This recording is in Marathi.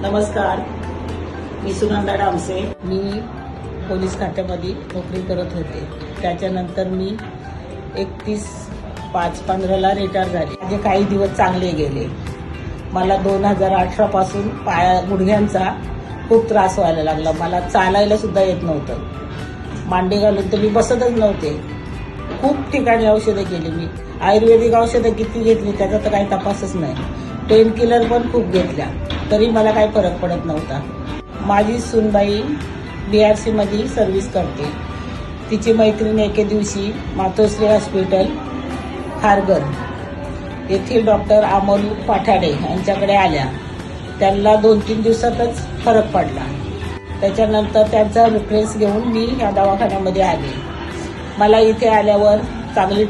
नमस्कार, मी सुनंदा डामसे. मी पोलीस खात्यामध्ये नोकरी करत होते. त्याच्यानंतर मी 31/5/15ला रिटायर झाले. माझे काही दिवस चांगले गेले. मला 2018 पासून गुडघ्यांचा खूप त्रास व्हायला लागला. मला चालायला सुद्धा येत नव्हतं. मांडी घालून तर मी बसतच नव्हते. खूप ठिकाणी औषधं केली मी. आयुर्वेदिक औषधं किती घेतली त्याचा तर काही तपासच नाही. पेन किलर पण खूप घेतल्या तरी मला काही फरक पडत नव्हता. माझी सूनबाई BRC मध्ये सर्व्हिस करते. तिची मैत्रीण एके दिवशी मातोश्री हॉस्पिटल खारघर येथील डॉक्टर अमोल पाठाडे यांच्याकडे आल्या. त्यांना 2-3 दिवसातच फरक पडला. त्याच्यानंतर त्यांचा रेफरन्स घेऊन मी या दवाखान्यामध्ये आले. मला इथे आल्यावर चांगली